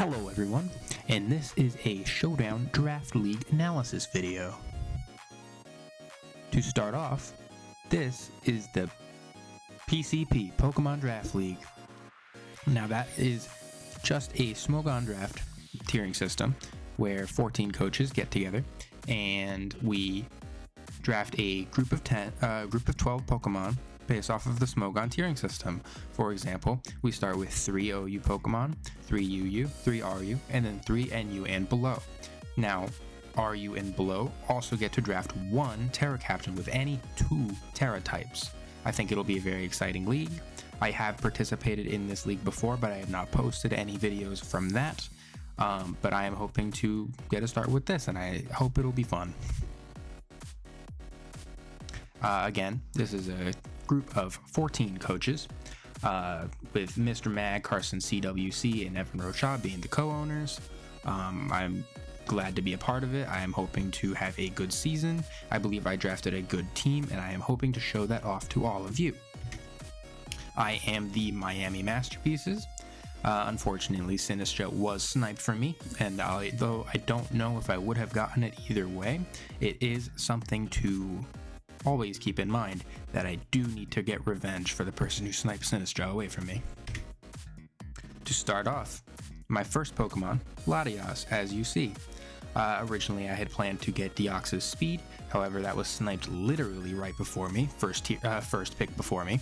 Hello everyone, and this is a Showdown Draft League analysis video. To start off, this is the PCP, Pokemon Draft League. Now that is just a Smogon draft tiering system where 14 coaches get together and we draft a group of 12 Pokemon based off of the Smogon tiering system. For example, we start with 3 OU Pokemon, 3 UU, 3 RU, and then 3 NU and below. Now, RU and below also get to draft 1 Terra Captain with any 2 Terra types. I think it'll be a very exciting league. I have participated in this league before, but I have not posted any videos from that. But I am hoping to get a start with this, and I hope it'll be fun. Again, this is a group of 14 coaches, with Mr. Mag, Carson CWC, and Evan Rocha being the co-owners. I'm glad to be a part of it. I am hoping to have a good season. I believe I drafted a good team, and I am hoping to show that off to all of you. I am the Miami Masterpieces. Unfortunately, Sinistcha was sniped for me, and though I don't know if I would have gotten it either way, it is something to always keep in mind that I do need to get revenge for the person who sniped Sinistcha away from me. To start off, my first Pokemon, Latias, as you see. Originally I had planned to get Deoxys Speed, however that was sniped literally right before me, first pick before me.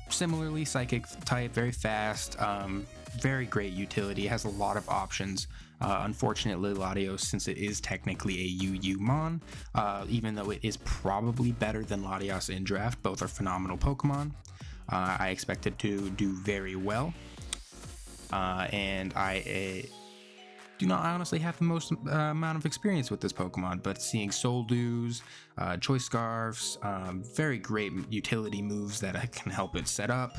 Similarly, Psychic type, very fast, very great utility, has a lot of options. Unfortunately, Latios, since it is technically a UU Mon, even though it is probably better than Latias in draft, both are phenomenal Pokemon. I expect it to do very well, and I do not honestly have the most amount of experience with this Pokemon, but seeing Soul Dews, Choice Scarfs, very great utility moves that can help it set up.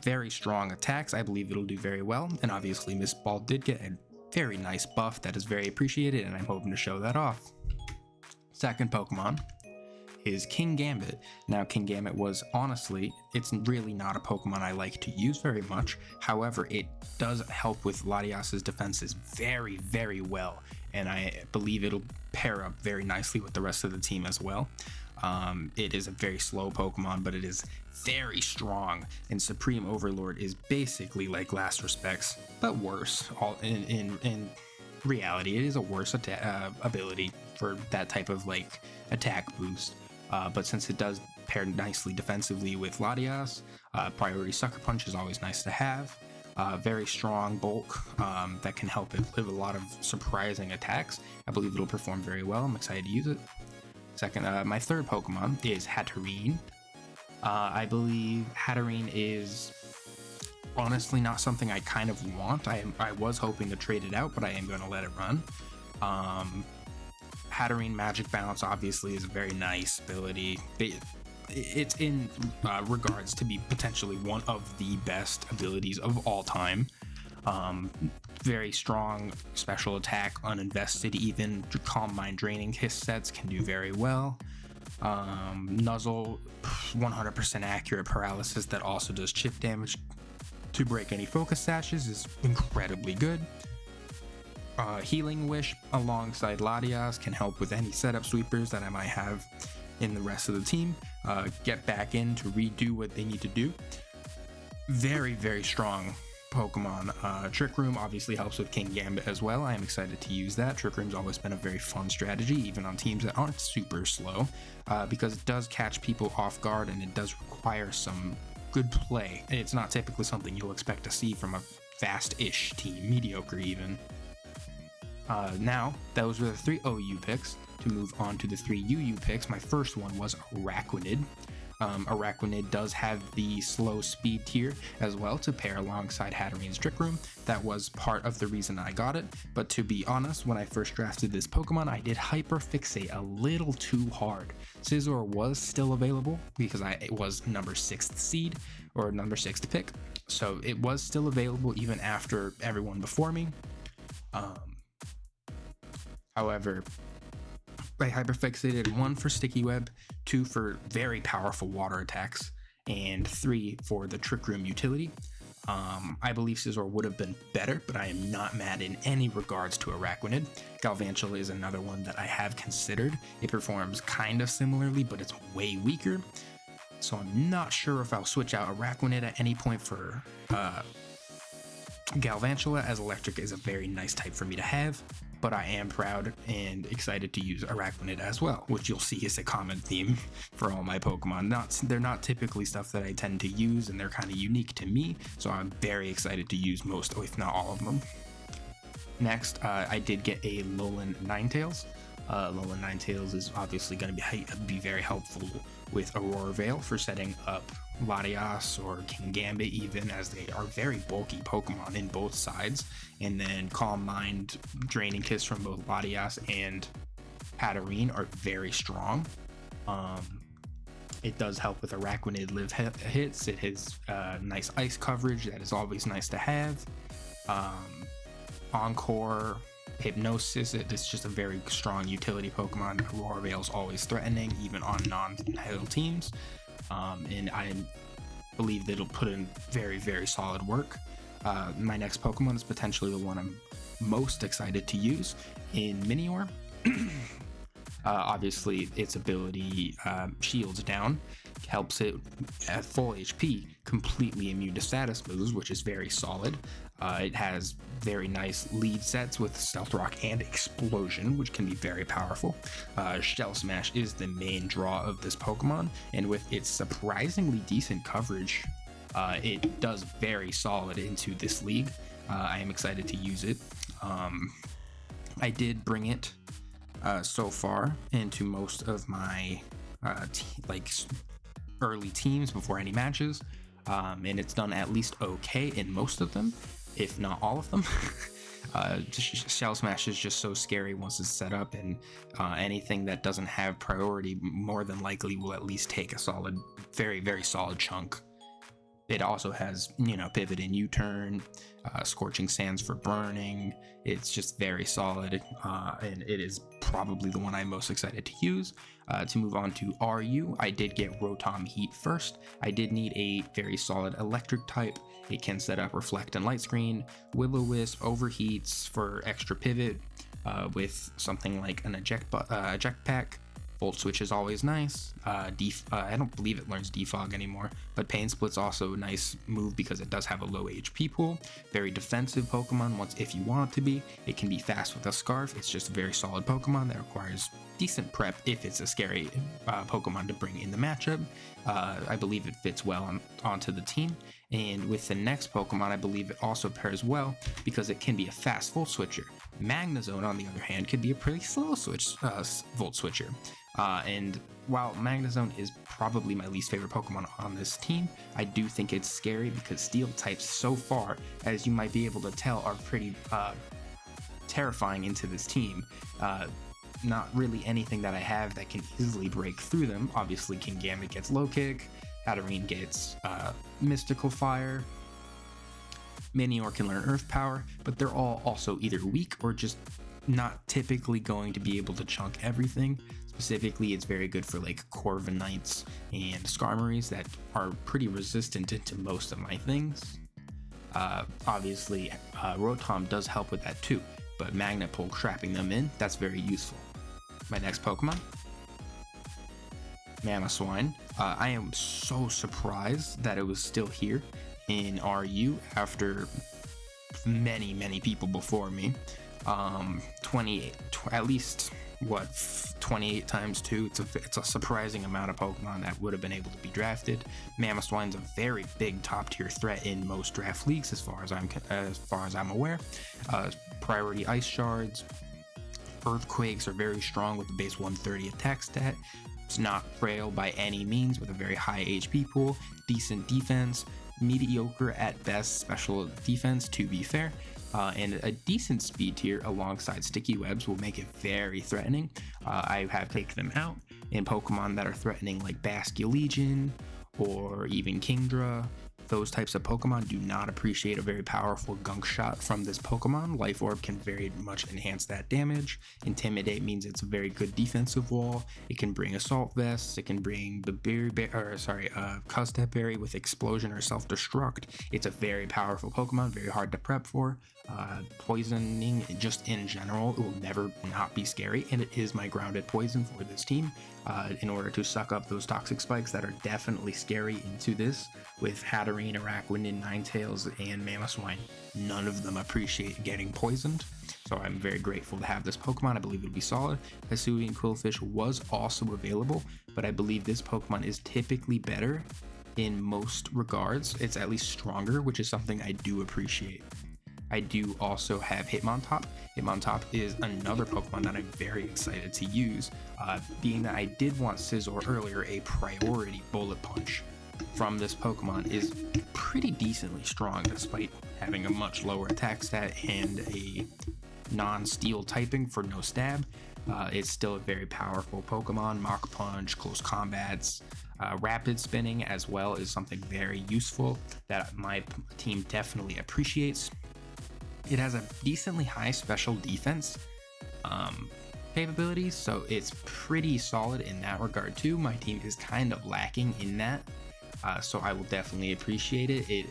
Very strong attacks. I believe it'll do very well, and obviously Miss Ball did get a very nice buff that is very appreciated, and I'm hoping to show that off. Second Pokemon is Kingambit. Now, Kingambit was honestly, it's really not a Pokemon I like to use very much. However, it does help with Latias's defenses very, very well, and I believe it'll pair up very nicely with the rest of the team as well. It is a very slow Pokemon, but it is very strong, and Supreme Overlord is basically like Last Respects, but worse. In reality, it is a worse ability for that type of like attack boost. But since it does pair nicely defensively with Latias, Priority Sucker Punch is always nice to have. Very strong bulk that can help it live a lot of surprising attacks. I believe it'll perform very well. I'm excited to use it. Second, my third Pokemon is Hatterene. I believe Hatterene is honestly not something I kind of want. I was hoping to trade it out, but I am going to let it run. Hatterene Magic Bounce obviously is a very nice ability. It's in regards to be potentially one of the best abilities of all time. Very strong special attack, uninvested even. Calm Mind Draining Kiss sets can do very well. Nuzzle, 100% accurate paralysis that also does chip damage to break any focus sashes is incredibly good. Healing Wish alongside Latias can help with any setup sweepers that I might have in the rest of the team. Get back in to redo what they need to do. Very, very strong Pokemon. Trick Room obviously helps with Kingambit as well. I am excited to use that. Trick Room's always been a very fun strategy, even on teams that aren't super slow, because it does catch people off guard and it does require some good play. It's not typically something you'll expect to see from a fast-ish team, mediocre even. Now, those were the 3 OU picks. To move on to the 3 UU picks, my first one was Araquanid. Araquanid does have the slow speed tier as well to pair alongside Hatterene's Trick Room. That was part of the reason I got it, but to be honest, when I first drafted this Pokemon, I did hyperfixate a little too hard. Scizor was still available because it was number 6th seed, or number 6th pick, so it was still available even after everyone before me. However, I hyperfixated 1 for Sticky Web, 2 for very powerful water attacks, and 3 for the Trick Room utility. I believe Scizor would have been better, but I am not mad in any regards to Araquanid. Galvantula is another one that I have considered. It performs kind of similarly, but it's way weaker. So I'm not sure if I'll switch out Araquanid at any point for Galvantula, as Electric is a very nice type for me to have. But I am proud and excited to use Araquanid as well, which you'll see is a common theme for all my Pokemon. They're not typically stuff that I tend to use, and they're kind of unique to me, so I'm very excited to use most, if not all of them. Next, I did get a Alolan Ninetales. Alolan Ninetales is obviously going to be very helpful with Aurora Veil for setting up Latias or Kingambit even, as they are very bulky Pokemon in both sides, and then Calm Mind, Draining Kiss from both Latias and Hatterene are very strong. It does help with Araquanid live hits. It has nice ice coverage that is always nice to have. Encore, Hypnosis, it's just a very strong utility Pokemon. Aurora Veil is always threatening, even on non-hail teams. And I believe that it'll put in very, very solid work. My next Pokemon is potentially the one I'm most excited to use in Minior. Obviously, its ability shields down, helps it at full HP, completely immune to status moves, which is very solid. It has very nice lead sets with Stealth Rock and Explosion, which can be very powerful. Shell Smash is the main draw of this Pokemon, and with its surprisingly decent coverage, it does very solid into this league. I am excited to use it. I did bring it so far into most of my early teams before any matches, and it's done at least okay in most of them, if not all of them. Shell Smash is just so scary once it's set up, and anything that doesn't have priority more than likely will at least take a solid, very, very solid chunk. It also has, Pivot and U-Turn, Scorching Sands for burning. It's just very solid, and it is probably the one I'm most excited to use. To move on to RU, I did get Rotom Heat first. I did need a very solid electric type. It can set up Reflect and Light Screen, Will-O-Wisp, Overheats for extra pivot, with something like an eject pack. Volt Switch is always nice. I don't believe it learns Defog anymore, but Pain Split's also a nice move because it does have a low HP pool. Very defensive Pokemon if you want it to be. It can be fast with a Scarf. It's just a very solid Pokemon that requires decent prep if it's a scary Pokemon to bring in the matchup. I believe it fits well onto the team. And with the next Pokemon, I believe it also pairs well because it can be a fast Volt Switcher. Magnezone, on the other hand, could be a pretty slow Volt Switcher. And while Magnezone is probably my least favorite Pokemon on this team, I do think it's scary because Steel types so far, as you might be able to tell, are pretty terrifying into this team. Not really anything that I have that can easily break through them. Obviously, Kingambit gets Low Kick, Hatterene gets Mystical Fire, Minior can learn Earth Power, but they're all also either weak or just not typically going to be able to chunk everything. Specifically, it's very good for like Corviknights and Skarmories that are pretty resistant to most of my things. Obviously, Rotom does help with that too, but Magnet Pull, trapping them in, that's very useful. My next Pokemon, Mamoswine. I am so surprised that it was still here in RU after many, many people before me. 28, at least, 28 times 2. It's a surprising amount of Pokemon that would have been able to be drafted. Mamoswine's a very big top tier threat in most draft leagues, as far as I'm aware. Priority Ice Shards, Earthquakes are very strong with the base 130 attack stat. It's not frail by any means, with a very high HP pool, decent defense, mediocre at best special defense, to be fair. And a decent speed tier alongside Sticky Webs will make it very threatening. I have taken them out in Pokemon that are threatening, like Basculegion or even Kingdra. those types of Pokemon do not appreciate a very powerful gunk shot from this Pokemon. Life Orb can very much enhance that damage. Intimidate means it's a very good defensive wall. It can bring Assault Vests. It can bring the Custep Berry with Explosion or Self-Destruct. It's a very powerful Pokemon, very hard to prep for. Poisoning, just in general, it will never not be scary, and it is my grounded poison for this team in order to suck up those toxic spikes that are definitely scary into this. With Hatterene, Araquanid, Ninetales, and Mamoswine, none of them appreciate getting poisoned, so I'm very grateful to have this Pokemon. I believe it would be solid. Hisuian Quillfish was also available, but I believe this Pokemon is typically better in most regards. It's at least stronger, which is something I do appreciate. I do also have Hitmontop. Hitmontop is another Pokemon that I'm very excited to use, being that I did want Scizor earlier. A priority Bullet Punch from this Pokemon is pretty decently strong, despite having a much lower attack stat and a non-steel typing for no stab. It's still a very powerful Pokemon. Mach Punch, close combats, rapid spinning as well is something very useful that my team definitely appreciates. It has a decently high special defense capabilities, so it's pretty solid in that regard too. My team is kind of lacking in that, so I will definitely appreciate it. It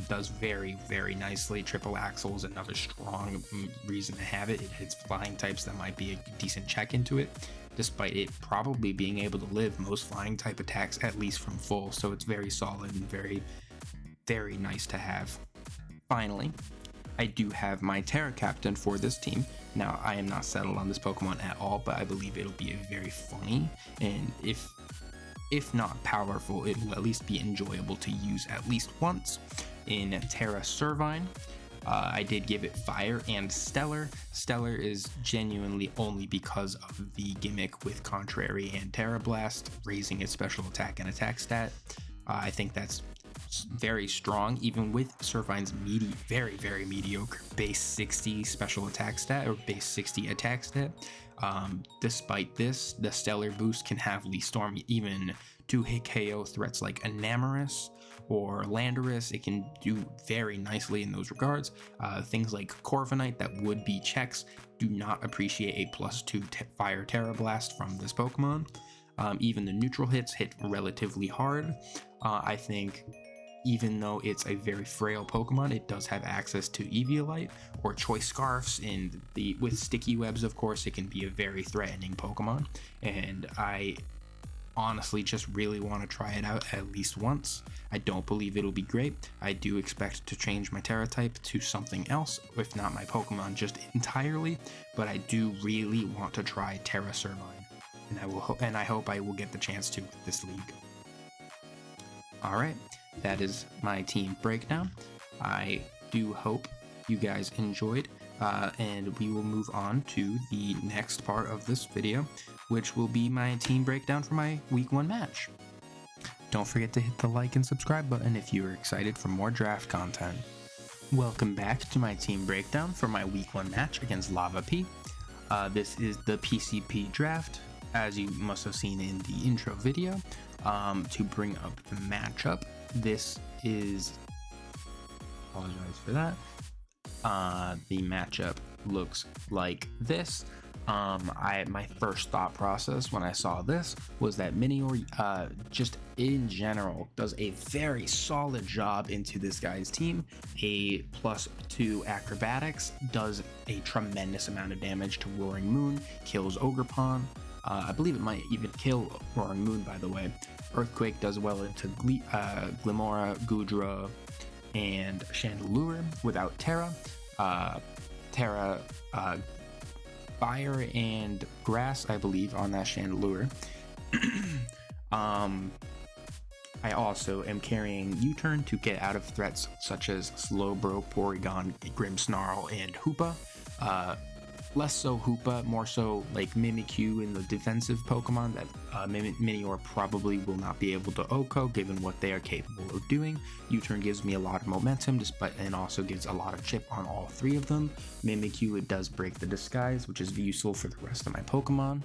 does very, very nicely. Triple Axle is another strong reason to have it. It hits flying types that might be a decent check into it, despite it probably being able to live most flying type attacks, at least from full, so it's very solid and very, very nice to have. Finally, I do have my Terra Captain for this team. Now, I am not settled on this Pokemon at all, but I believe it'll be a very funny, and if not powerful, it will at least be enjoyable to use at least once. In Terra Servine, I did give it Fire and Stellar. Stellar is genuinely only because of the gimmick with Contrary and Terra Blast, raising its special attack and attack stat. I think that's very strong, even with Servine's very, very mediocre base 60 special attack stat or base 60 attack stat. Despite this, the Stellar boost can have Lee Storm even 2-hit KO threats like Enamorus or Landorus. It can do very nicely in those regards. Things like Corviknight that would be checks do not appreciate a +2 Fire Terra Blast from this Pokemon. Even the neutral hits hit relatively hard. I think even though it's a very frail Pokemon, it does have access to Eviolite or Choice Scarfs, and with Sticky Webs, of course, it can be a very threatening Pokemon, and I honestly just really want to try it out at least once. I don't believe it'll be great. I do expect to change my Terra type to something else, if not my Pokemon just entirely, but I do really want to try Terra Servine, and I hope I will get the chance to with this league. Alright, that is my team breakdown. I do hope you guys enjoyed, and we will move on to the next part of this video, which will be my team breakdown for my week 1 match. Don't forget to hit the like and subscribe button if you are excited for more draft content. Welcome back to my team breakdown for my week 1 match against Lava P. This is the PCP draft, as you must have seen in the intro video. To bring up the matchup, this is, apologize for that, the matchup looks like this. My first thought process when I saw this was that MINIOR, just in general, does a very solid job into this guy's team. A +2 acrobatics, does a tremendous amount of damage to Roaring Moon, kills Ogerpon. I believe it might even kill Roaring Moon, by the way. Earthquake does well into Glimora, Goodra, and Chandelure without Terra. Terra, Fire and Grass, I believe, on that Chandelure. I also am carrying U-Turn to get out of threats such as Slowbro, Porygon, Grimmsnarl, and Hoopa. Less so Hoopa, more so like Mimikyu in the defensive Pokemon that MINIOR probably will not be able to OHKO given what they are capable of doing. U-Turn gives me a lot of momentum and also gives a lot of chip on all 3 of them. Mimikyu, it does break the disguise, which is useful for the rest of my Pokemon.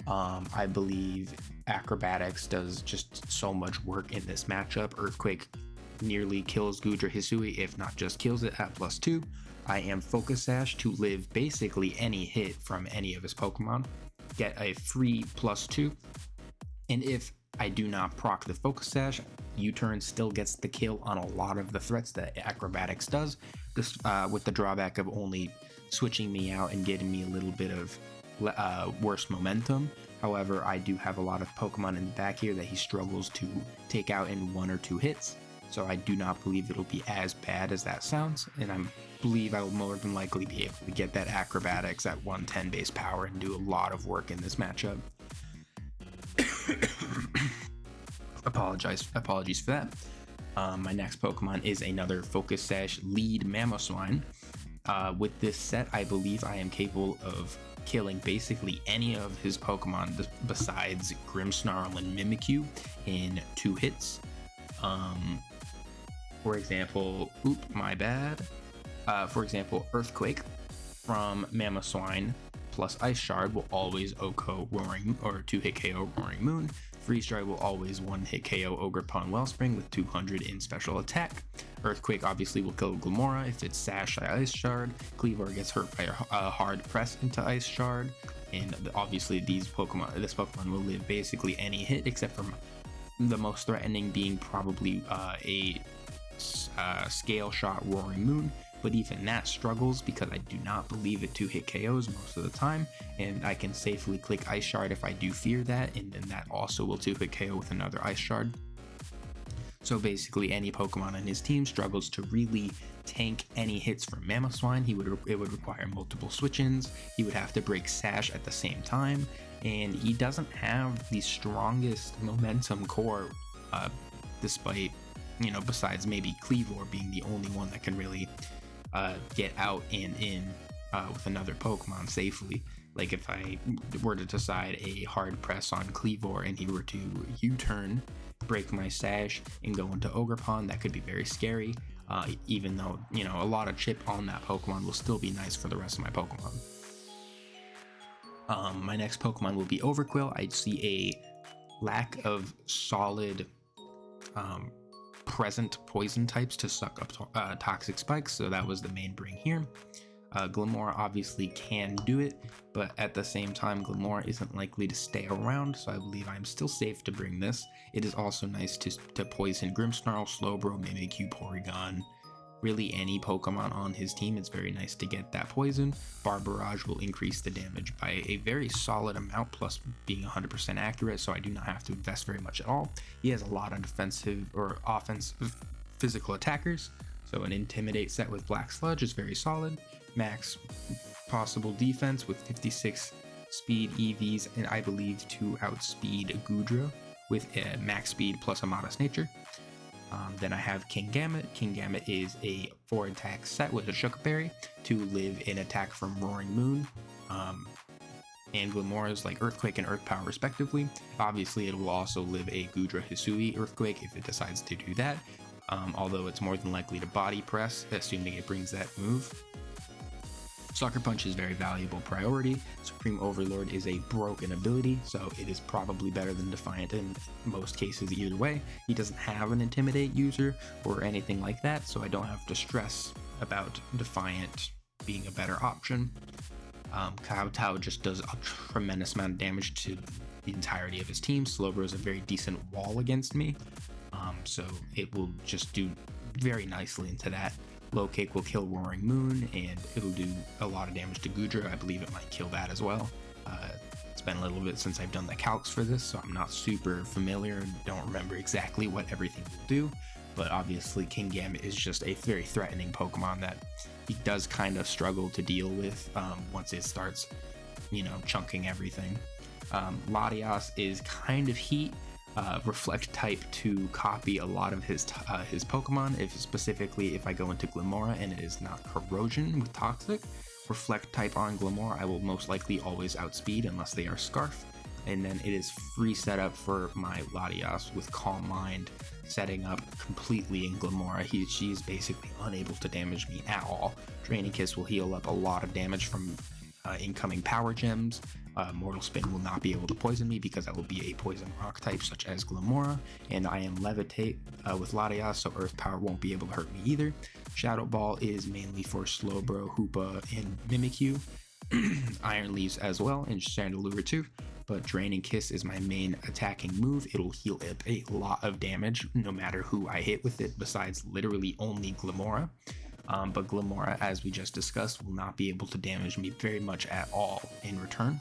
I believe Acrobatics does just so much work in this matchup. Earthquake nearly kills Gudra Hisui, if not just kills it, at +2. I am Focus Sash to live basically any hit from any of his Pokemon, get a free +2, and if I do not proc the Focus Sash, U-Turn still gets the kill on a lot of the threats that Acrobatics does, this, with the drawback of only switching me out and getting me a little bit of worse momentum. However, I do have a lot of Pokemon in the back here that he struggles to take out in 1 or 2 hits, so I do not believe it'll be as bad as that sounds, and I believe I will more than likely be able to get that Acrobatics at 110 base power and do a lot of work in this matchup. Apologies for that. My next Pokemon is another Focus Sash lead Mamoswine. With this set, I believe I am capable of killing basically any of his Pokemon besides Grimmsnarl and Mimikyu in 2 hits. For example, for example, Earthquake from Mamoswine plus Ice Shard will always OHKO Roaring, or 2-hit KO Roaring Moon. Freeze Strike will always 1-hit KO Ogerpon Wellspring with 200 in special attack. Earthquake obviously will kill Glamora if it's Sash by Ice Shard. Cleavor gets hurt by a hard press into Ice Shard, and obviously this Pokemon will live basically any hit except for the most threatening being probably a Scale Shot Roaring Moon, but even that struggles because I do not believe it 2-hit KOs most of the time, and I can safely click Ice Shard if I do fear that, and then that also will 2-hit KO with another Ice Shard. So basically any Pokemon in his team struggles to really tank any hits from Mamoswine. It would require multiple switch-ins, he would have to break Sash at the same time, and he doesn't have the strongest momentum core, despite, besides maybe Cleavor being the only one that can really get out and in with another Pokemon safely. Like if I were to decide a hard press on Cleavor and he were to U-turn, break my Sash, and go into Ogerpon, that could be very scary, even though, a lot of chip on that Pokemon will still be nice for the rest of my Pokemon. My next Pokemon will be Overqwil. I see a lack of solid present poison types to suck up toxic spikes, so that was the main bring here. Glamora obviously can do it, but at the same time Glamora isn't likely to stay around, so I believe I'm still safe to bring this. It is also nice to poison Grimmsnarl, Slowbro, Mimikyu, Porygon, really any Pokemon on his team. It's very nice to get that poison. Barbarage will increase the damage by a very solid amount, plus being 100% accurate, so I do not have to invest very much at all. He has a lot of defensive or offensive physical attackers, so an Intimidate set with Black Sludge is very solid. Max possible defense with 56 speed EVs, and I believe to outspeed Gudra with a max speed plus a modest nature. Then I have Kingambit. Kingambit is a 4-attack set with a Shook Berry to live in attack from Roaring Moon, and Glamora's like Earthquake and Earth Power respectively. Obviously it will also live a Gudra Hisui Earthquake if it decides to do that, although it's more than likely to body press, assuming it brings that move. Sucker Punch is very valuable priority. Supreme Overlord is a broken ability, so it is probably better than Defiant in most cases either way. He doesn't have an Intimidate user or anything like that, so I don't have to stress about Defiant being a better option. Kowtow just does a tremendous amount of damage to the entirety of his team. Slowbro is a very decent wall against me, so it will just do very nicely into that. Low Kick will kill Roaring Moon, and it'll do a lot of damage to Gudra. I believe it might kill that as well. It's been a little bit since I've done the calcs for this, so I'm not super familiar and don't remember exactly what everything will do, but obviously Kingambit is just a very threatening Pokemon that he does kind of struggle to deal with once it starts, chunking everything. Latias is kind of heat. Reflect type to copy a lot of his Pokemon. Specifically if I go into Glamora and it is not Corrosion with Toxic, Reflect type on Glamora I will most likely always outspeed unless they are Scarf, and then it is free setup for my Latias with Calm Mind setting up completely in Glamora. She is basically unable to damage me at all. Draining Kiss will heal up a lot of damage from incoming power gems. Mortal Spin will not be able to poison me because that will be a poison rock type such as Glamora, and I am Levitate with Latias, so Earth Power won't be able to hurt me either. Shadow Ball is mainly for Slowbro, Hoopa, and Mimikyu. Iron Leaves as well, and Chandelure too. But Draining Kiss is my main attacking move. It'll heal up a lot of damage no matter who I hit with it, besides literally only Glamora. But Glamora, as we just discussed, will not be able to damage me very much at all in return.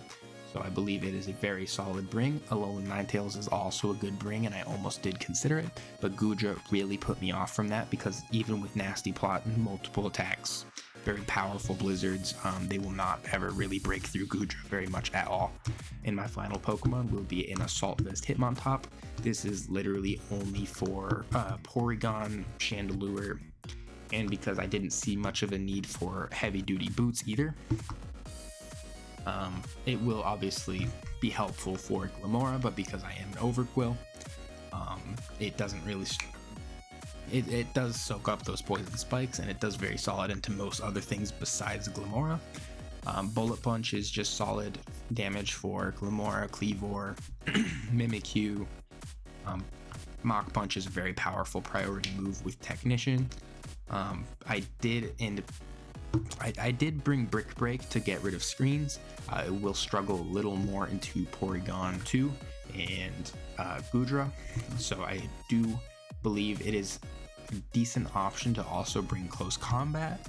So I believe it is a very solid bring. Alolan Ninetales is also a good bring, and I almost did consider it, but Goodra really put me off from that because even with Nasty Plot and multiple attacks, very powerful blizzards, they will not ever really break through Goodra very much at all. And my final Pokemon will be an Assault Vest Hitmontop. This is literally only for Porygon, Chandelure, and because I didn't see much of a need for heavy duty boots either. It will obviously be helpful for Glamora, but because I am an Overquill, it doesn't really... It does soak up those poison spikes, and it does very solid into most other things besides Glamora. Bullet Punch is just solid damage for Glamora, Cleavor, Mimikyu. Mach Punch is a very powerful priority move with Technician. I did bring Brick Break to get rid of screens. It will struggle a little more into Porygon 2 and Goodra, so I do believe it is a decent option to also bring Close Combat.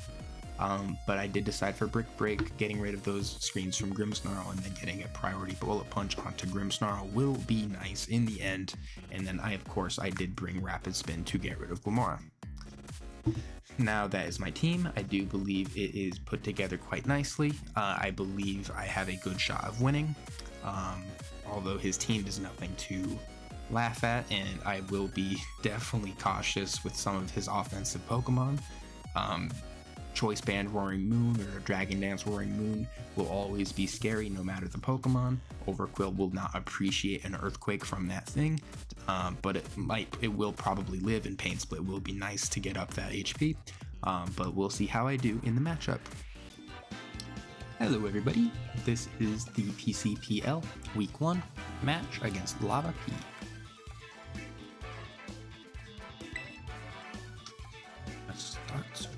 But I did decide for Brick Break. Getting rid of those screens from Grimmsnarl and then getting a priority Bullet Punch onto Grimmsnarl will be nice in the end. And then I did bring Rapid Spin to get rid of Glamora. Now that is my team. I do believe it is put together quite nicely. I believe I have a good shot of winning, although his team is nothing to laugh at, and I will be definitely cautious with some of his offensive Pokemon. Choice Band Roaring Moon or Dragon Dance Roaring Moon will always be scary no matter the Pokemon. Overquill will not appreciate an Earthquake from that thing, but it will probably live, and Pain Split will be nice to get up that HP, but we'll see how I do in the matchup. Hello everybody, this is the PCPL Week 1 match against Lava P. Let's start searching.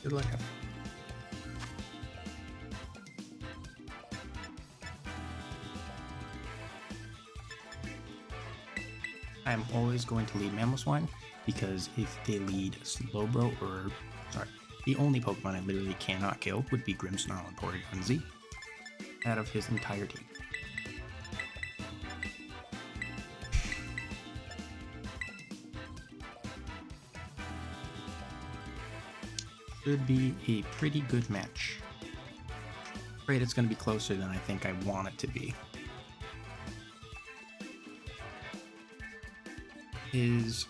Good luck. I'm always going to lead Mamoswine because if they lead Slowbro, the only Pokemon I literally cannot kill would be Grimmsnarl and Porygon Z out of his entire team. Should be a pretty good match. Afraid it's going to be closer than I think I want it to be. His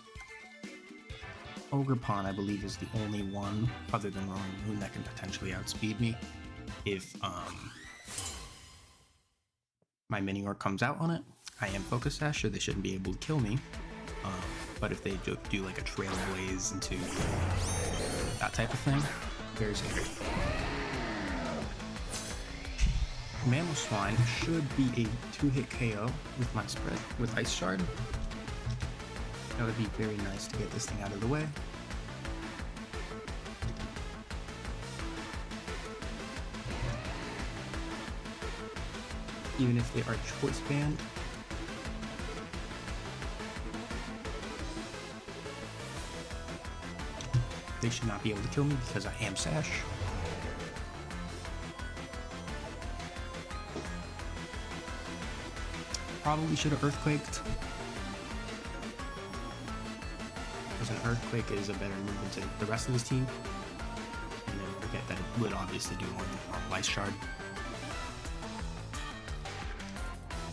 Ogerpon, I believe, is the only one other than Roaring Moon that can potentially outspeed me if my Minior comes out on it. I am Focus Sash, so they shouldn't be able to kill me. But if they do like a Trailblaze into that type of thing, very scary. Mamoswine should be a 2-hit KO with my spread with Ice Shard. That would be very nice to get this thing out of the way. Even if they are Choice Band, they should not be able to kill me because I am Sash. Probably should have Earthquaked, because an Earthquake is a better move than the rest of his team. And then forget that it would obviously do more than Ice Shard.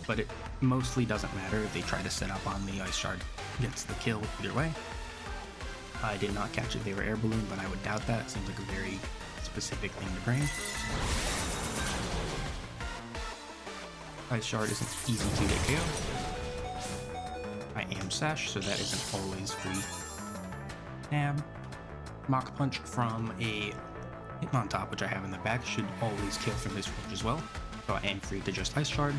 But it mostly doesn't matter if they try to set up on me. Ice Shard gets the kill either way. I did not catch it, they were Air Balloon, but I would doubt that. It seems like a very specific thing to bring. Ice Shard isn't easy to get KO. I am Sash, so that isn't always free. Nab. Mach Punch from a Hitmontop, which I have in the back, should always kill from this range as well. So I am free to just Ice Shard.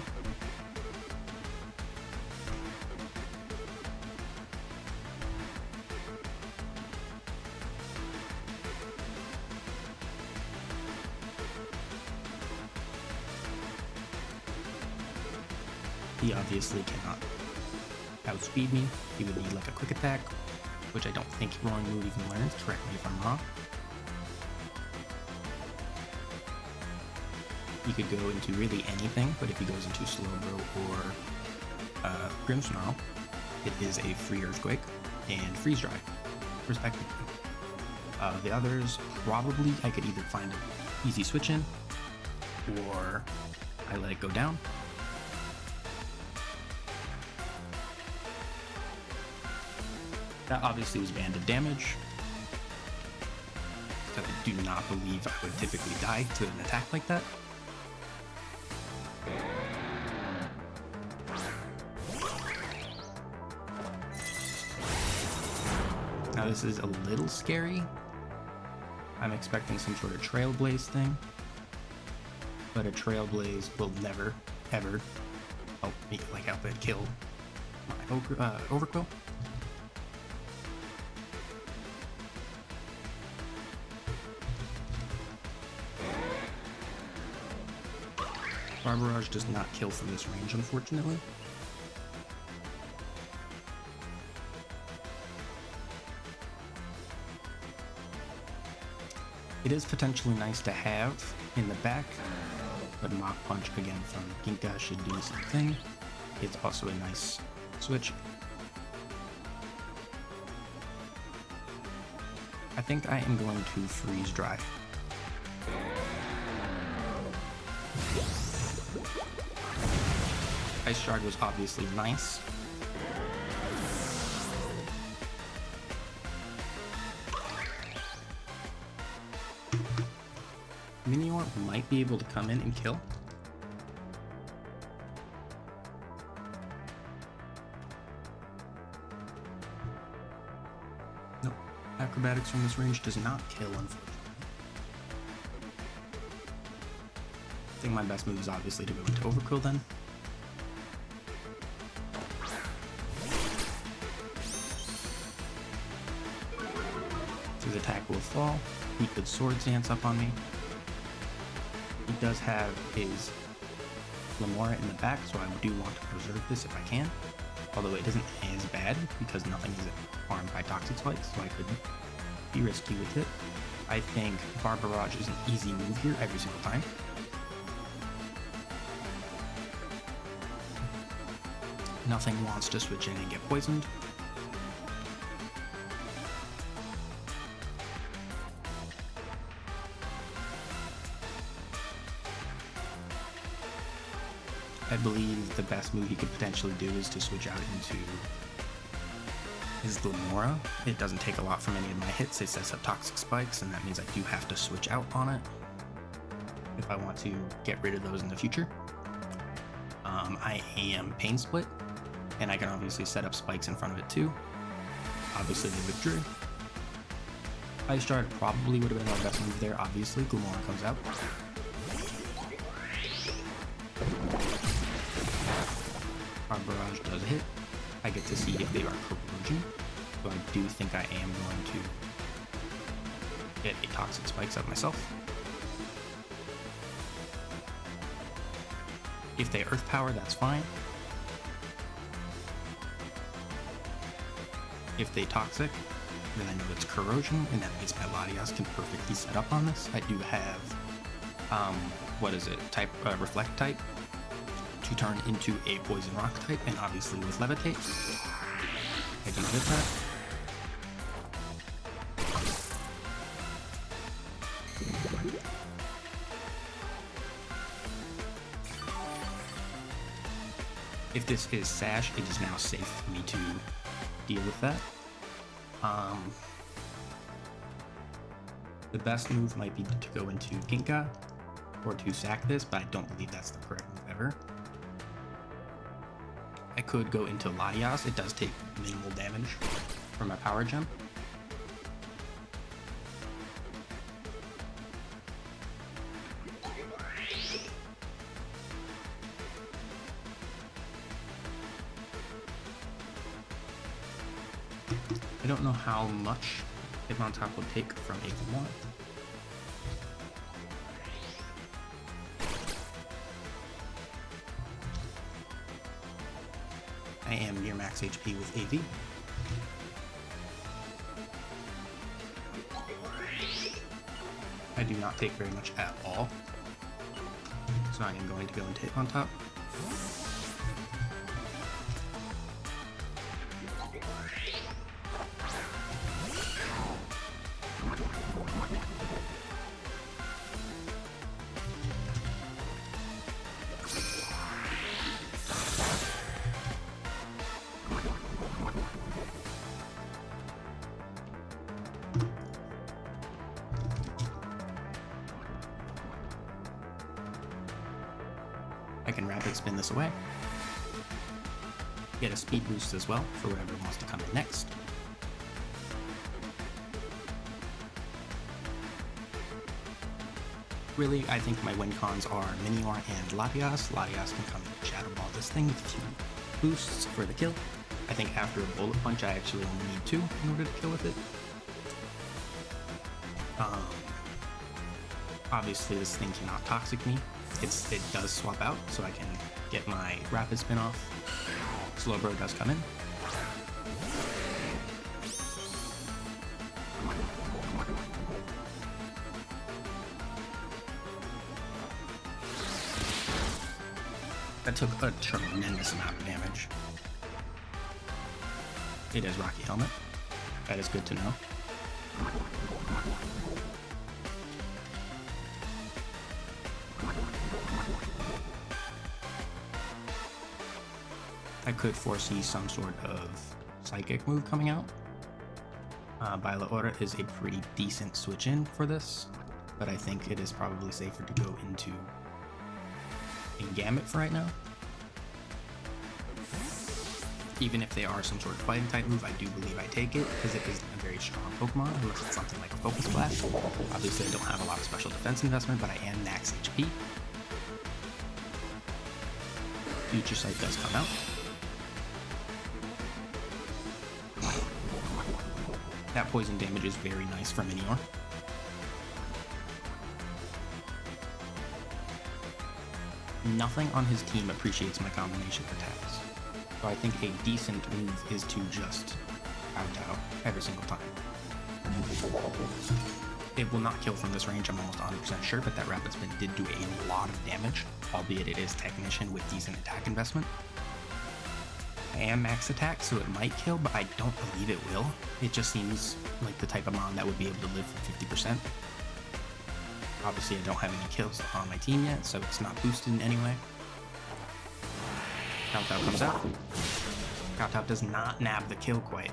He obviously cannot outspeed me. He would need like a quick attack, which I don't think Roaring Mood even learns. Correct me if I'm wrong. He could go into really anything, but if he goes into Slowbro or Grimmsnarl, it is a free Earthquake and Freeze Dry, respectively. The others, probably I could either find an easy switch in, or I let it go down. That obviously was banded damage, because I do not believe I would typically die to an attack like that. Now this is a little scary. I'm expecting some sort of Trailblaze thing, but a Trailblaze will never, ever help me, like, help it kill my Overquill. Barbarage does not kill from this range, unfortunately. It is potentially nice to have in the back, but Mach Punch again from Ginka should do the same thing. It's also a nice switch. I think I am going to Freeze Dry. Ice Shard was obviously nice. MINIOR might be able to come in and kill. Nope. Acrobatics from this range does not kill, unfortunately. I think my best move is obviously to go into Overkill then. His attack will fall. He could Sword Dance up on me. He does have his Lamora in the back, so I do want to preserve this if I can. Although it isn't as bad because nothing is harmed by Toxic Spikes, so I could be risky with it. I think Barbarage is an easy move here every single time. Nothing wants to switch in and get poisoned. I believe the best move he could potentially do is to switch out into his Lamora. It doesn't take a lot from any of my hits. It sets up Toxic Spikes, and that means I do have to switch out on it if I want to get rid of those in the future. I am Pain Split, and I can obviously set up spikes in front of it too. Obviously they withdrew. Ice Shard probably would have been our best move there. Obviously, Lamora comes out. Our barrage does hit. I get to see if they are corrosion, so I do think I am going to get a Toxic Spikes of myself. If they Earth Power, that's fine. If they Toxic, then I know it's corrosion, and that means my Latias can perfectly set up on this. I do have, Reflect type to turn into a Poison Rock type, and obviously with Levitate, I do get that. If this is Sash, it is now safe for me to deal with that. The best move might be to go into Ginka or to sack this, but I don't believe that's the correct move ever. I could go into Latias. It does take minimal damage from my power gem. I don't know how much Hitmontop will take from a Glimmer. I am near max HP with AV. I do not take very much at all, so I am going to go into Hitmontop. I can rapid spin this away. Get a speed boost as well for whatever wants to come in next. Really, I think my win cons are MINIOR and Latias. Latias can come and Shadow Ball this thing with 2 boosts for the kill. I think after a Bullet Punch, I actually only need 2 in order to kill with it. Obviously, this thing cannot Toxic me. It does swap out, so I can get my Rapid Spin off. Slowbro does come in. That took a tremendous amount of damage. It is Rocky Helmet. That is good to know. I could foresee some sort of Psychic move coming out. Baila Aura is a pretty decent switch in for this, but I think it is probably safer to go into Gambit for right now. Even if they are some sort of fighting type move, I do believe I take it because it is a very strong Pokemon unless it's something like a Focus Blast. Obviously I don't have a lot of special defense investment, but I am max HP. Future Sight does come out. That poison damage is very nice for MINIOR. Nothing on his team appreciates my combination of attacks, so I think a decent move is to just out every single time. It will not kill from this range, I'm almost 100% sure, but that Rapid Spin did do a lot of damage, albeit it is Technician with decent attack investment. I am max attack, so it might kill, but I don't believe it will. It just seems like the type of mon that would be able to live for 50%. Obviously, I don't have any kills on my team yet, so it's not boosted in any way. Kowtow comes out. Kowtow does not nab the kill quite.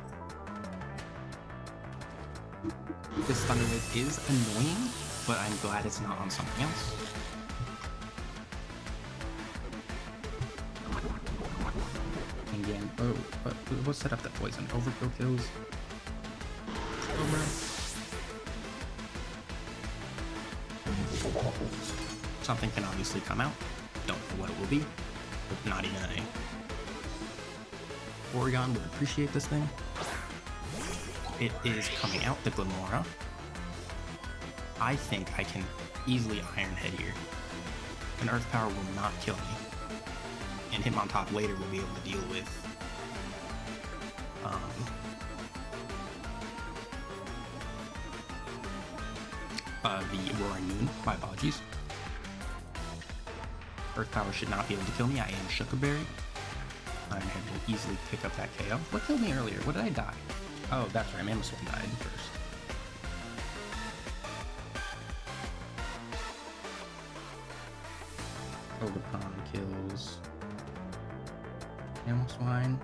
This Thunder Wave is annoying, but I'm glad it's not on something else. Again, what set up that poison? Overkill kills. Something can obviously come out. Don't know what it will be. But not even a Oregon would appreciate this thing. It is coming out, the Glimora. I think I can easily Iron Head here. An Earth Power will not kill me. And Hitmontop later will be able to deal with the Roaring Moon. My apologies. Earth Power should not be able to kill me. I am Shuckerberry. Iron Head will easily pick up that KO. What killed me earlier? What did I die? Oh, that's right. Mamoswine died first. Ogerpon kills Mamoswine.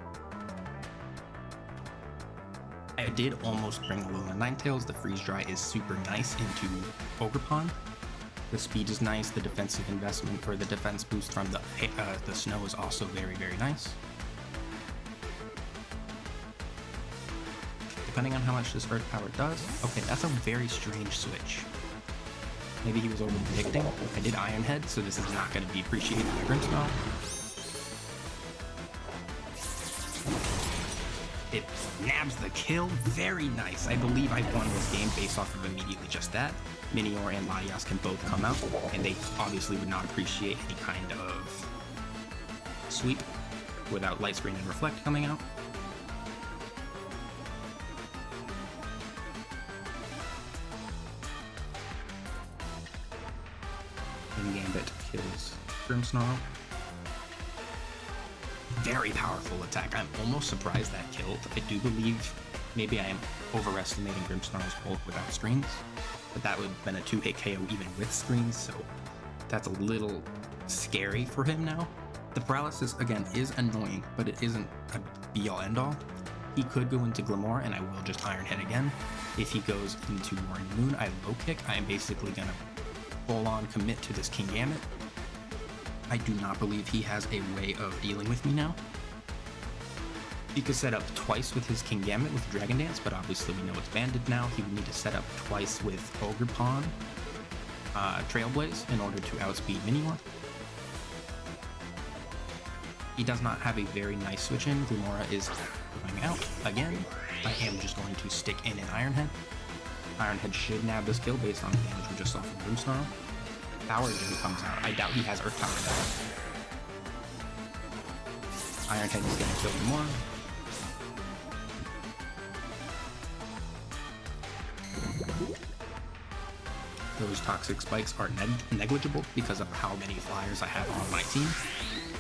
I did almost bring Alolan Ninetales. The Freeze Dry is super nice into Ogerpon. The speed is nice. The defensive investment or the defense boost from the snow is also very, very nice. depending on how much this Earth Power does. Okay, that's a very strange switch. Maybe he was over predicting. I did Iron Head, so this is not going to be appreciated by Grimmsnarl. It nabs the kill. Very nice. I believe I won this game based off of immediately just that. Minior and Latias can both come out, and they obviously would not appreciate any kind of sweep without Light Screen and Reflect coming out. And Gambit kills Grimmsnarl. Very powerful attack. I'm almost surprised that killed. I do believe maybe I am overestimating Grimmsnarl's bulk without screens, but that would have been a 2-hit KO even with screens, so that's a little scary for him now. The paralysis, again, is annoying, but it isn't a be-all end-all. He could go into Glamour, and I will just Iron Head again. If he goes into Roaring Moon, I low kick. I am basically going to full-on commit to this King Gambit. I do not believe he has a way of dealing with me now. He could set up twice with his King Gambit with Dragon Dance, but obviously we know it's banded now. He would need to set up twice with Ogre Pawn, Trailblaze in order to outspeed Minior. He does not have a very nice switch in. Glumora is going out again. I am just going to stick in an Iron Head. Iron Head should nab this kill based on the damage we just saw from Grimmsnarl. Power Gem comes out. I doubt he has Earth Power though. Iron Head is going to kill Glumora. Those Toxic Spikes are negligible because of how many flyers I have on my team.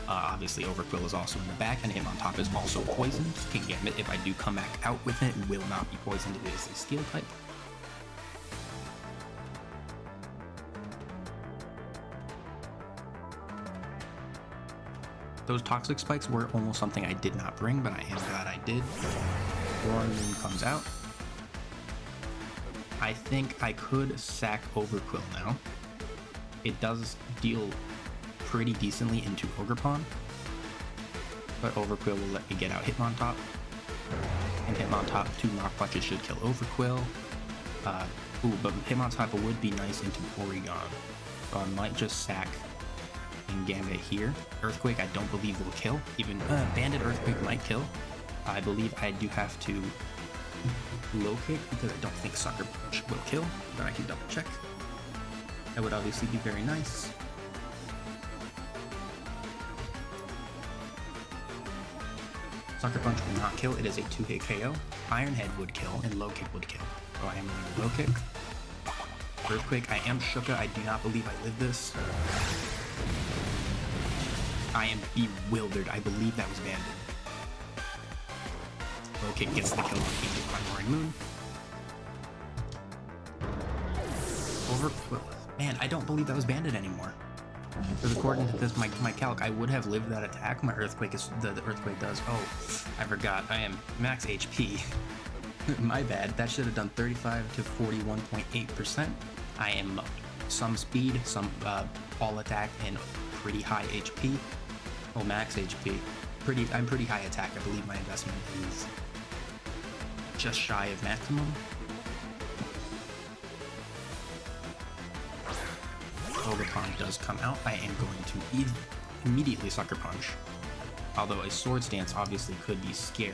Obviously, Overquill is also in the back, and him on top is also poisoned. King Gambit, if I do come back out with it, will not be poisoned. It is a Steel type. Those Toxic Spikes were almost something I did not bring, but I am glad I did. Roaring Moon comes out. I think I could sack Overquill now. It does deal pretty decently into Ogre Pawn, but Overquill will let me get out Hitmontop, and Hitmontop 2 Knock Punches should kill Overquill. But Hitmontop would be nice into Porygon, so I might just sack and Gambit here. Earthquake I don't believe will kill, even Banded Earthquake might kill. I believe I do have to low kick because I don't think Sucker Punch will kill, but I can double check. That would obviously be very nice. Sucker Punch will not kill, it is a 2-hit KO. Iron Head would kill, and Low Kick would kill. So I am going to Low Kick. Earthquake, I am Shuka, I do not believe I live this. I am bewildered, I believe that was banded. Low Kick gets the kill on King by Roaring Moon. Overquill. Man, I don't believe that was banded anymore. Because according to this, my calc, I would have lived that attack. My Earthquake is the Earthquake does. Oh, I forgot. I am max HP. My bad. That should have done 35 to 41.8%. I am some speed, some all attack, and pretty high HP. Oh, max HP. I'm pretty high attack. I believe my investment is just shy of maximum. Ogre Pawn does come out. I am going to immediately Sucker Punch. Although a Swords Dance obviously could be scary.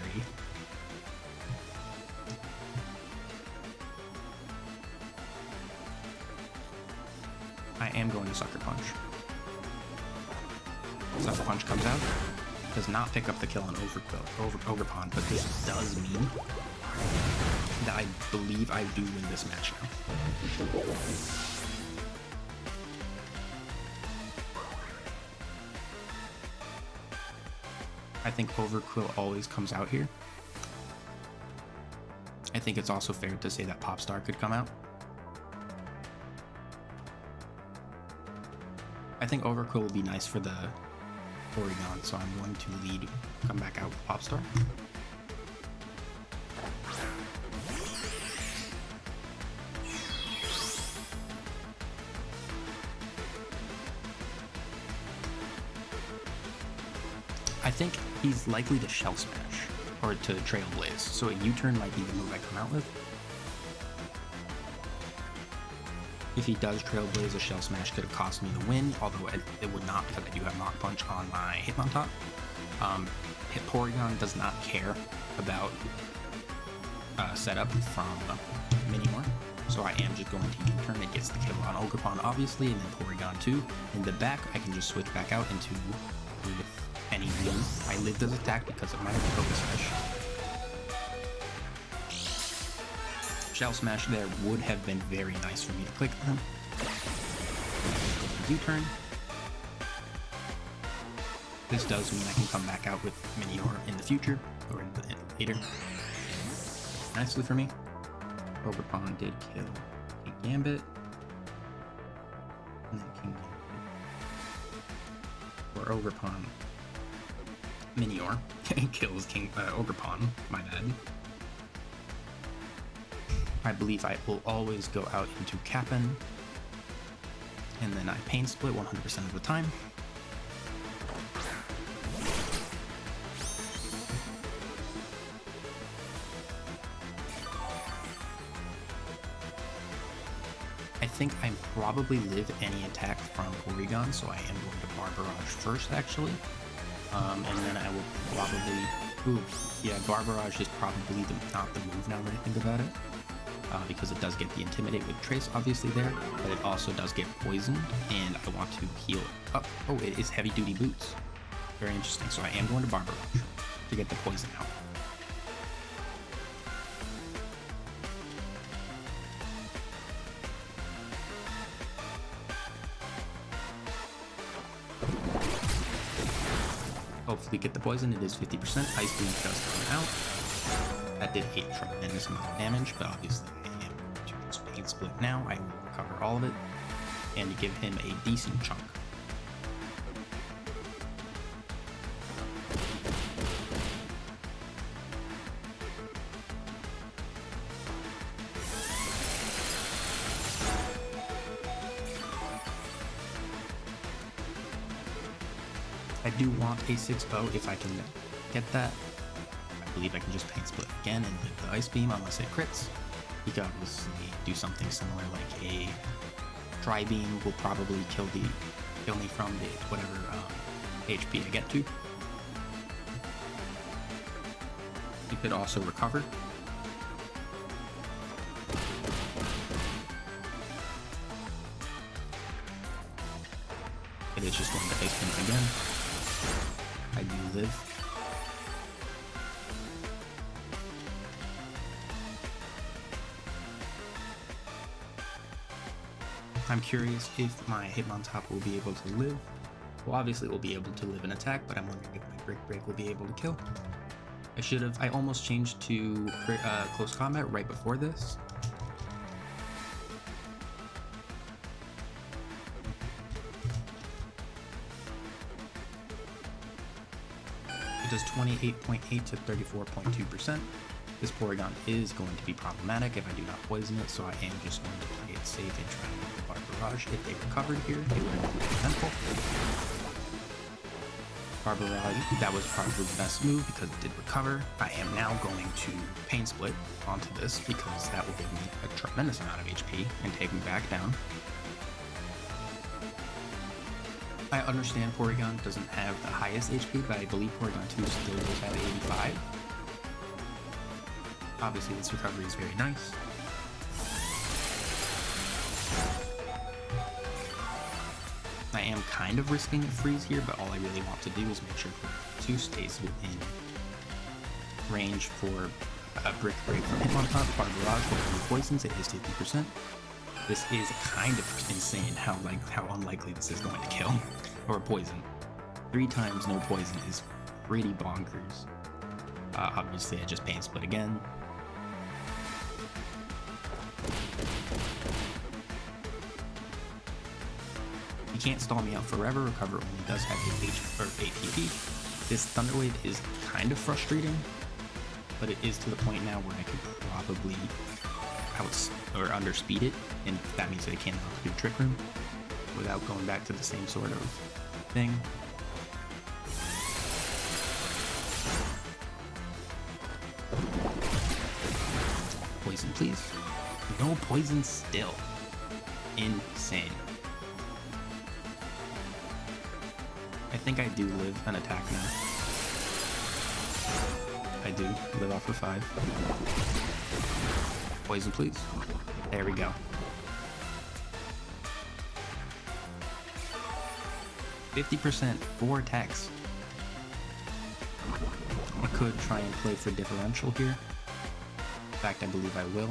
I am going to Sucker Punch. Sucker Punch comes out. Does not pick up the kill on Ogre Pawn, but this does mean that I believe I do win this match now. I think Overquill always comes out here. I think it's also fair to say that Popstar could come out. I think Overquill will be nice for the Porygon, so I'm going to lead, come back out with Popstar. I think he's likely to Shell Smash. or to Trailblaze. So a U-turn might be the move I come out with. If he does Trailblaze, a Shell Smash could have cost me the win, although it would not, because I do have Knock Punch on my Hitmontop. Porygon does not care about setup from MINIOR, so I am just going to U-turn. It gets the kill on Ogerpon, obviously, and then Porygon 2. In the back, I can just switch back out into any move. I lived as attack because of my Focus Fish. Shell Smash there would have been very nice for me to click them. U-turn. This does mean I can come back out with MINIOR in the future, or later. Nicely for me. Ogerpon did kill King Gambit. And then King Gambit. Or Ogerpon. MINIOR kills Ogerpon, my bad. I believe I will always go out into Kappen, and then I Pain Split 100% of the time. I think I probably live any attack from Porygon, so I am going to Barbarage first, actually. And then I will probably... Ooh, yeah, Barbarage is probably not the move now that I think about it. Because it does get the Intimidate with Trace, obviously, there, but it also does get poisoned, and I want to heal up. Oh, it is Heavy Duty Boots. Very interesting. So I am going to Barbarage to get the poison out. Hopefully get the poison. It is 50%. Ice Beam does come out. That did a tremendous amount of damage, but obviously I am going to just Pain Split now. I will recover all of it, and to give him a decent chunk. I do want a 6-0 if I can get that. I believe I can just Pain Split again and hit the Ice Beam unless it crits. He could obviously do something similar like a Dry Beam will probably kill me from the whatever HP I get to. He could also recover. It is just going to Ice Beam again. I do live. I'm curious if my Hitmontop will be able to live. Well, obviously it will be able to live an attack, but I'm wondering if my Brick Break will be able to kill. I almost changed to Close Combat right before this. It does 28.8 to 34.2%. This Porygon is going to be problematic if I do not poison it, so I am just going to play it safe and try and get the Barbarage. If they recovered here, it would have been eventful. Barbarage, that was probably the best move because it did recover. I am now going to Pain Split onto this because that will give me a tremendous amount of HP and take me back down. I understand Porygon doesn't have the highest HP, but I believe Porygon 2 still does have 85. Obviously, this recovery is very nice. I am kind of risking a freeze here, but all I really want to do is make sure Porygon 2 stays within range for a Brick Break from Hitmontop. Barbarage, whatever poisons, it is 50%. This is kind of insane how unlikely this is going to kill or poison. 3 times no poison is pretty bonkers. Obviously, I just Pain Split again. He can't stall me out forever. Recover only does have ATP. This Thunder Wave is kind of frustrating, but it is to the point now where I could probably underspeed it, and that means that I can't do Trick Room without going back to the same sort of thing. Poison, please. No poison still. Insane. I think I do live an attack now. I do live off of 5. Poison, please. There we go. 50% 4 attacks. I could try and play for differential here. In fact, I believe I will.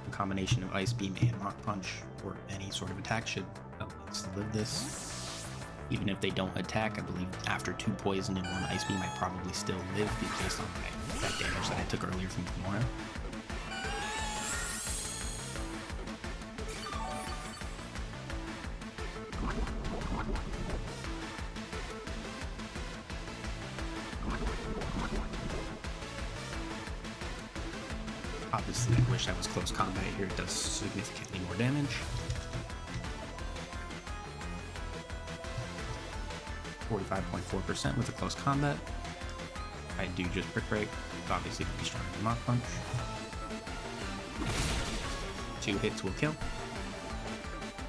A combination of Ice Beam and Rock Punch, or any sort of attack, should at least live this. Even if they don't attack, I believe after 2 poison and 1 Ice Beam, I probably still live based on that damage that I took earlier from Kimura. Obviously, I wish that was close combat here. It does significantly more damage. 45.4% with a close combat. I do just Brick Break. Obviously, it'll be stronger than Rock Punch. 2 hits will kill.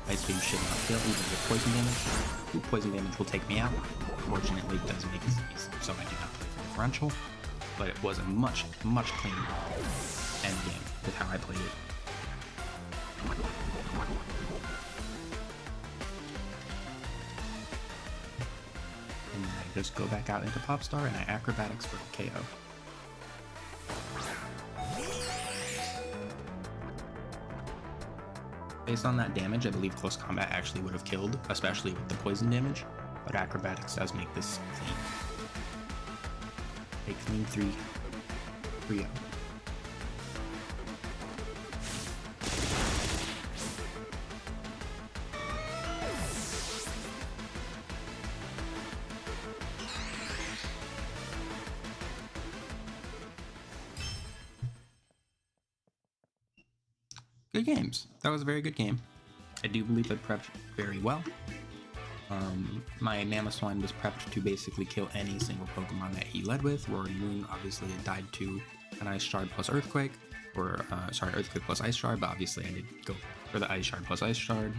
Ice Beam should not kill, even with poison damage. 2 poison damage will take me out. Fortunately, it does make it easy, so I do not play for differential. But it was a much, much cleaner end game with how I played it. And I just go back out into Popstar and I Acrobatics for KO. Based on that damage, I believe Close Combat actually would have killed, especially with the poison damage, but Acrobatics does make this clean. A clean 3-0. Good games. That was a very good game. I do believe I prepped very well. My Mamoswine was prepped to basically kill any single Pokemon that he led with. Roaring Moon, obviously, it died to an Ice Shard plus Earthquake, or Earthquake plus Ice Shard, but obviously I did go for the Ice Shard plus Ice Shard.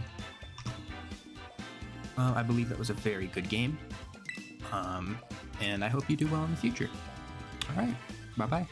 I believe that was a very good game, and I hope you do well in the future. Alright, bye-bye.